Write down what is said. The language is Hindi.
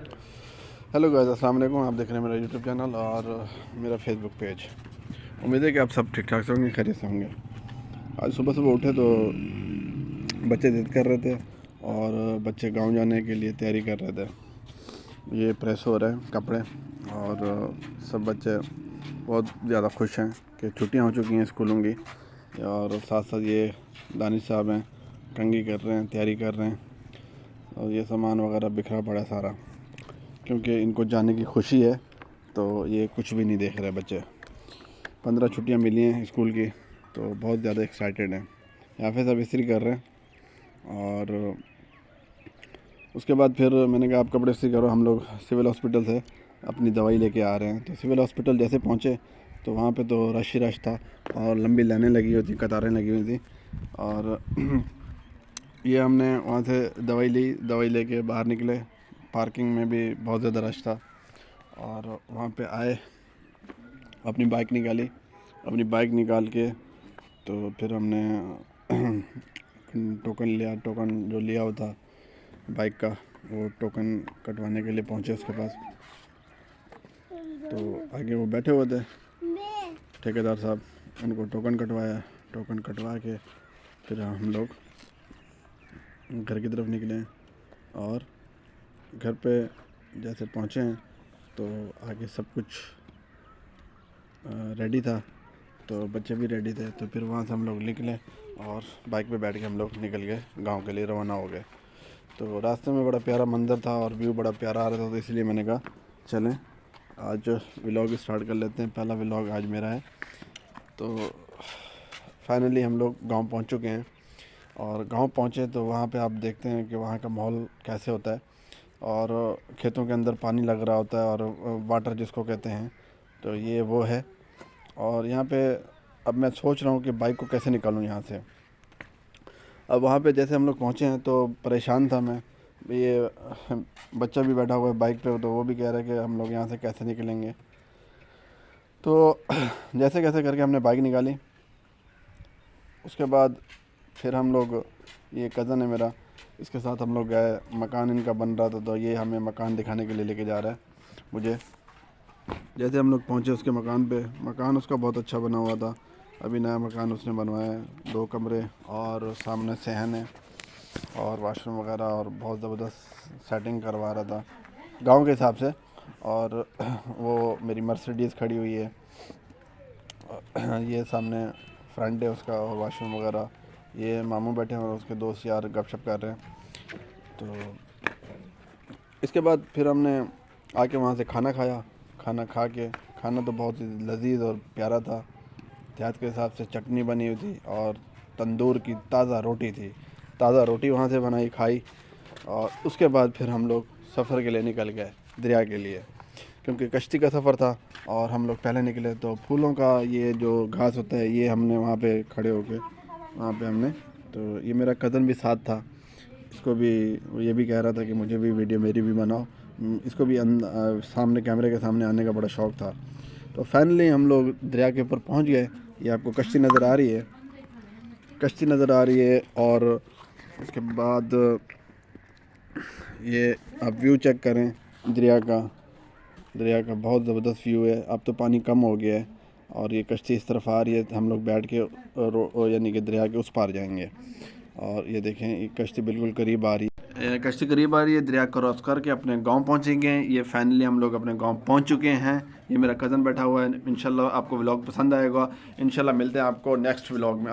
हेलो गाइस, अस्सलाम वालेकुम। आप देख रहे हैं मेरा यूट्यूब चैनल और मेरा फेसबुक पेज। उम्मीद है कि आप सब ठीक ठाक से होंगे, खैरियत से होंगे। आज सुबह सुबह उठे तो बच्चे ज़िद कर रहे थे और बच्चे गांव जाने के लिए तैयारी कर रहे थे। ये प्रेस हो रहे हैं कपड़े और सब बच्चे बहुत ज़्यादा खुश हैं कि छुट्टियां हो चुकी हैं स्कूलों की। और साथ साथ ये दानिश साहब हैं, कंघी कर रहे हैं, तैयारी कर रहे हैं और ये सामान वगैरह बिखरा पड़ा है सारा, क्योंकि इनको जाने की खुशी है। तो ये कुछ भी नहीं देख रहे बच्चे। 15 छुट्टियां मिली हैं स्कूल की, तो बहुत ज़्यादा एक्साइटेड हैं। यहाँ पे सब इस्त्री कर रहे हैं और उसके बाद फिर मैंने कहा आप कपड़े इस्त्री करो, हम लोग सिविल हॉस्पिटल से अपनी दवाई लेके आ रहे हैं। तो सिविल हॉस्पिटल जैसे पहुँचे तो वहाँ पे तो रश ही रश था और लंबी लाइनें लगी हुई थी, कतारें लगी हुई थी। और ये हमने वहाँ से दवाई ली, दवाई लेके बाहर निकले। पार्किंग में भी बहुत ज़्यादा रश था और वहाँ पे आए, अपनी बाइक निकाली। अपनी बाइक निकाल के तो फिर हमने टोकन लिया। टोकन जो लिया हुआ था बाइक का, वो टोकन कटवाने के लिए पहुँचे उसके पास। तो आगे वो बैठे हुए थे ठेकेदार साहब, उनको टोकन कटवाया। टोकन कटवा के फिर हम लोग घर की तरफ निकले और घर पे जैसे पहुँचे हैं तो आगे सब कुछ रेडी था, तो बच्चे भी रेडी थे। तो फिर वहाँ से हम लोग निकले और बाइक पे बैठ के हम लोग निकल गए, गांव के लिए रवाना हो गए। तो रास्ते में बड़ा प्यारा मंदिर था और व्यू बड़ा प्यारा आ रहा था, तो इसलिए मैंने कहा चलें आज व्लॉग स्टार्ट कर लेते हैं। पहला व्लॉग आज मेरा है। तो फाइनली हम लोग गाँव पहुँच चुके हैं और गांव पहुँचे तो वहाँ पे आप देखते हैं कि वहाँ का माहौल कैसे होता है। और खेतों के अंदर पानी लग रहा होता है और वाटर जिसको कहते हैं, तो ये वो है। और यहाँ पे अब मैं सोच रहा हूँ कि बाइक को कैसे निकालूँ यहाँ से। अब वहाँ पे जैसे हम लोग पहुँचे हैं तो परेशान था मैं। ये बच्चा भी बैठा हुआ है बाइक पे, तो वो भी कह रहा है कि हम लोग यहाँ से कैसे निकलेंगे। तो जैसे कैसे करके हमने बाइक निकाली। उसके बाद फिर हम लोग, ये कज़न है मेरा, इसके साथ हम लोग गए। मकान इनका बन रहा था, तो ये हमें मकान दिखाने के लिए लेके जा रहा है मुझे। जैसे हम लोग पहुँचे उसके मकान पे, मकान उसका बहुत अच्छा बना हुआ था। अभी नया मकान उसने बनवाया है, 2 कमरे और सामने सहन है और वाशरूम वगैरह, और बहुत ज़बरदस्त सेटिंग करवा रहा था गांव के हिसाब से। और वो मेरी मर्सिडीज़ खड़ी हुई है, ये सामने फ्रंट है उसका और वाशरूम वगैरह। ये मामू बैठे हैं और उसके दोस्त यार गपशप कर रहे हैं। तो इसके बाद फिर हमने आके वहाँ से खाना खाया। खाना खा के, खाना तो बहुत ही लजीज और प्यारा था। देहात के हिसाब से चटनी बनी हुई थी और तंदूर की ताज़ा रोटी थी। ताज़ा रोटी वहाँ से बनाई, खाई। और उसके बाद फिर हम लोग सफ़र के लिए निकल गए दरिया के लिए, क्योंकि कश्ती का सफ़र था और हम लोग पहले निकले। तो फूलों का ये जो घास होता है, ये हमने वहाँ पे खड़े होके वहाँ पे हमने, तो ये मेरा कज़न भी साथ था, इसको भी, ये भी कह रहा था कि मुझे भी वीडियो मेरी भी बनाओ। इसको भी सामने कैमरे के सामने आने का बड़ा शौक़ था। तो फाइनली हम लोग दरिया के ऊपर पहुँच गए। ये आपको कश्ती नज़र आ रही है, कश्ती नज़र आ रही है। और उसके बाद ये आप व्यू चेक करें दरिया का। दरिया का बहुत ज़बरदस्त व्यू है। अब तो पानी कम हो गया है और ये कश्ती इस तरफ आ रही है, हम लोग बैठ के यानी कि दरिया के उस पार जाएंगे। और ये देखें, ये कश्ती बिल्कुल करीब आ रही है, कश्ती करीब आ रही है। दरिया क्रॉस करके अपने गांव पहुंचेंगे। ये फाइनली हम लोग अपने गांव पहुंच चुके हैं। ये मेरा कज़न बैठा हुआ है। इंशाल्लाह आपको व्लॉग पसंद आएगा। इंशाल्लाह मिलते हैं आपको नेक्स्ट व्लॉग में।